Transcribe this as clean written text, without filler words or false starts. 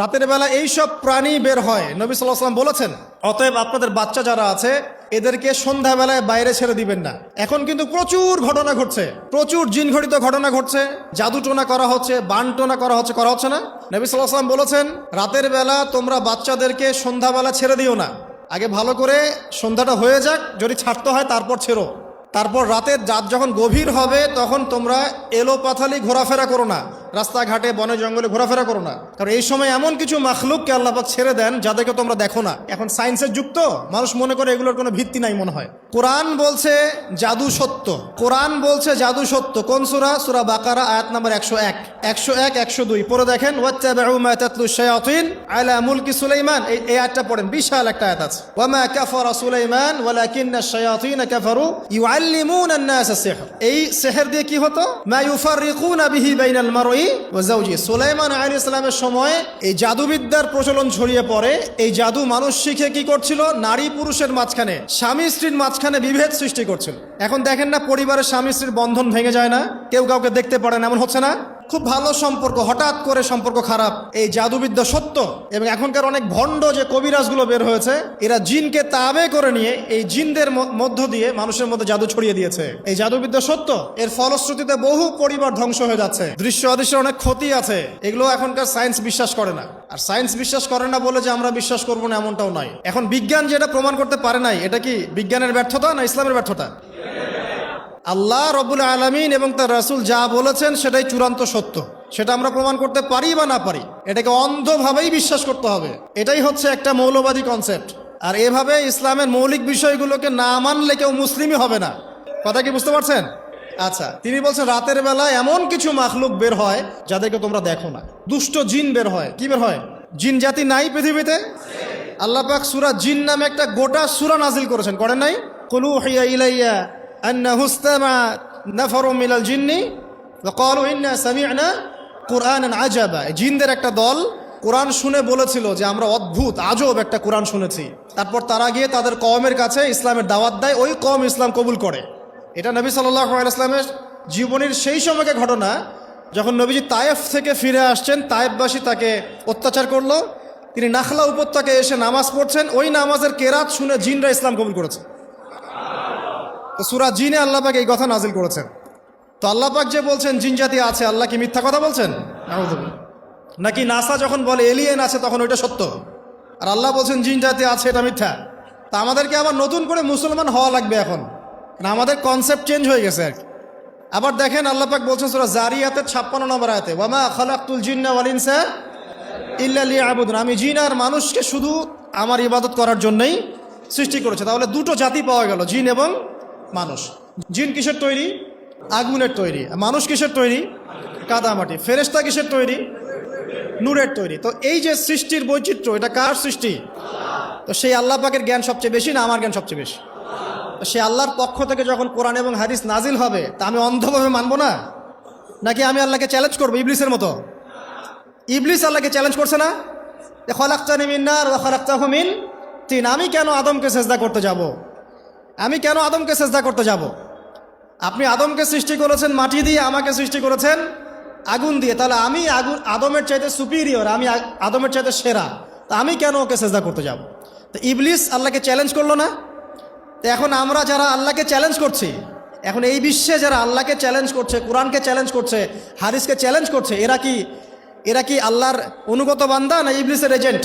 রাতের বেলা এই সব প্রাণী বের হয়, নবী সাল্লাল্লাহু আলাইহি ওয়াসাল্লাম বলেছেন, অতএব আপনাদের বাচ্চা যারা আছে এদেরকে সন্ধ্যাবেলায় বাইরে ছেড়ে দিবেন না। এখন কিন্তু প্রচুর ঘটনা ঘটছে, প্রচুর জিনঘটিত ঘটনা ঘটছে, জাদুটোনা করা হচ্ছে, বানটোনা করা হচ্ছে না? নবী সাল্লাল্লাহু আলাইহি ওয়াসাল্লাম বলেছেন, রাতের বেলা তোমরা বাচ্চাদেরকে সন্ধ্যাবেলা ছেড়ে দিও না, আগে ভালো করে সন্ধ্যাটা হয়ে যাক, যদি ছাড়তে হয় তারপর ছেড়ো। তারপর রাতের রাত যখন গভীর হবে তখন তোমরা এলোপাথালি ঘোরাফেরা করো না, রাস্তাঘাটে বনে জঙ্গলে ঘোরাফেরা করো না, কারণ এই সময় এমন কিছু মাখলুককে আল্লাহ পাক ছেড়ে দেন যাদেরকে তোমরা দেখো না। এখন সায়েন্সের যুগ তো, মানুষ মনে করে এগুলোর কোনো ভিত্তি নাই মনে হয়। কোরআন বলছে জাদু সত্য, কোরআন বলছে জাদু সত্য। কোন সূরা? সূরা বাকারা আয়াত নাম্বার 101, 102 পড়ে দেখেন। ওয়াত্তাবিউ মা তাতলু শায়াতিন আলা মুলকি সুলাইমান, এই আয়াতটা পড়েন, বিশাল একটা আয়াত আছে। ওয়া মা কাফারা সুলাইমান ওয়ালাকিন্না শায়াতিন কাফারু ইউআল্লিমুনা আন-নাস সিহর। এই সিহর দিয়ে কি হতো? মা ইউফাররিকুনা বিহি বাইনাল মারই ওয়া যাওজি। সুলাইমান আলাইহিস সালামের সময় এই জাদুবিদ্যার প্রচলন ছড়িয়ে পড়ে। এই জাদু মানুষ শিখে কি করছিল? নারী পুরুষের মাঝখানে, স্বামী স্ত্রীর মাঝখানে বিভেদ সৃষ্টি করছিল। এখন দেখেন না, পরিবারের স্বামী স্ত্রীর বন্ধন ভেঙে যায় না, কেউ কাউকে দেখতে পারে না, এমন হচ্ছে না? খুব ভালো সম্পর্ক হঠাৎ করে সম্পর্ক খারাপ। এই জাদুবিদ্যা সত্য। এবং এখনকার অনেক ভণ্ড যে কবিরাজগুলো বের হয়েছে, এরা জিনকে তাবে করে নিয়ে এই জিনদের মধ্য দিয়ে মানুষের মধ্যে জাদু ছড়িয়ে দিয়েছে। এই জাদুবিদ্যা সত্য। এর ফলশ্রুতিতে বহু পরিবার ধ্বংস হয়ে যাচ্ছে, দৃশ্য অদৃশ্যের অনেক ক্ষতি আছে। এগুলো এখনকার সায়েন্স বিশ্বাস করে না। আর সায়েন্স বিশ্বাস করে না বলে যে আমরা বিশ্বাস করবো না এমনটাও নয়। এখন বিজ্ঞান যেটা প্রমাণ করতে পারে নাই, এটা কি বিজ্ঞানের ব্যর্থতা না ইসলামের ব্যর্থতা? আল্লাহ রব্বুল আলামিন এবং তার রাসূল যা বলেছেন সেটাই চূড়ান্ত সত্য। সেটা আমরা প্রমাণ করতে পারি বা না পারি, এটাকে অন্ধভাবেই বিশ্বাস করতে হবে। এটাই হচ্ছে একটা মৌলবাদী কনসেপ্ট। আর এভাবে ইসলামের মৌলিক বিষয়গুলোকে না মানলে কেউ মুসলিমই হবে না। কথা কি বুঝতে পারছেন? আচ্ছা, তিনি বলছেন রাতের বেলা এমন কিছু মাখলুক বের হয় যাদেরকে তোমরা দেখো না। দুষ্ট জিন বের হয়। কি বের হয়? জিন জাতি নাই পৃথিবীতে? আল্লাহ পাক সূরা জিন নামে একটা গোটা সূরা নাজিল করেছেন, করেন নাই? কুলু হিয়া ইলাইয়া أنه استمع نفر من الجن وقالوا إنا سمعنا قرآنا عجبا। জিনদের একটা দল কোরআন শুনে বলেছিল যে আমরা অদ্ভুত আজব একটা কোরআন শুনেছি। তারপর তারা গিয়ে তাদের কওমের কাছে ইসলামের দাওয়াত দেয়, ওই কওম ইসলাম কবুল করে। এটা নবী সাল্লাল্লাহু আলাইহি ওয়াসাল্লামের জীবনের সেই সময়কার ঘটনা, যখন নবীজি তায়েফ থেকে ফিরে আসছেন। তায়েফবাসী তাকে অত্যাচার করলো, তিনি নাখলা উপত্যকায় এসে নামাজ পড়ছেন, ওই নামাজের কেরাত শুনে জিনরা ইসলাম কবুল করেছে। তো সূরা জিনে আল্লাহ পাক এই কথা নাজিল করেছেন। তো আল্লাহ পাক যে বলছেন জিন জাতি আছে, আল্লাহ কি মিথ্যা কথা বলছেন? নাকি নাসা যখন বলে এলিয়েন আছে তখন ওইটা সত্য, আর আল্লাহ বলছেন জিন জাতি আছে এটা মিথ্যা? তা আমাদেরকে আবার নতুন করে মুসলমান হওয়া লাগবে এখন, না আমাদের কনসেপ্ট চেঞ্জ হয়ে গেছে আর কি। আবার দেখেন আল্লাহ পাক বলছেন সূরা জারিয়াতের 56 নম্বর আয়াতে, ওয়ামা খালাকতুল জিন্না ওয়াল ইনসা ইল্লা লিয়াবুদুন। আমি জিন আর মানুষকে শুধু আমার ইবাদত করার জন্যই সৃষ্টি করেছে। তাহলে দুটো জাতি পাওয়া গেল, জিন এবং মানুষ। জিন কিসের তৈরি? আগুনের তৈরি। মানুষ কিসের তৈরি? কাদামাটি। ফেরেশতা কিসের তৈরি? নূরের তৈরি। তো এই যে সৃষ্টির বৈচিত্র্য, এটা কার সৃষ্টি? তো সেই আল্লাহ পাকের জ্ঞান সবচেয়ে বেশি না আমার জ্ঞান সবচেয়ে বেশি? তো সেই আল্লাহর পক্ষ থেকে যখন কোরআন এবং হাদিস নাজিল হবে, তা আমি অন্ধভাবে মানবো না? নাকি আমি আল্লাহকে চ্যালেঞ্জ করবো ইবলিসের মতো? ইবলিস আল্লাহকে চ্যালেঞ্জ করছে না? খলাকতানি মিন নার ওয়া খলাকতাহু মিন তিন। আমি কেন আদমকে সেজদা করতে যাব? আমি কেন আদমকে সেজদা করতে যাব? আপনি আদমকে সৃষ্টি করেছেন মাটি দিয়ে, আমাকে সৃষ্টি করেছেন আগুন দিয়ে। তাহলে আমি আদমের চাইতে সুপিরিয়র, আমি আদমের চাইতে সেরা, তা আমি কেন ওকে সেজদা করতে যাব? তো ইবলিস আল্লাহকে চ্যালেঞ্জ করলো না? তো এখন আমরা যারা আল্লাহকে চ্যালেঞ্জ করছি, এখন এই বিশ্বে যারা আল্লাহকে চ্যালেঞ্জ করছে, কোরআনকে চ্যালেঞ্জ করছে, হাদিসকে চ্যালেঞ্জ করছে, এরা কি আল্লাহর অনুগত বান্দা না ইবলিসের এজেন্ট?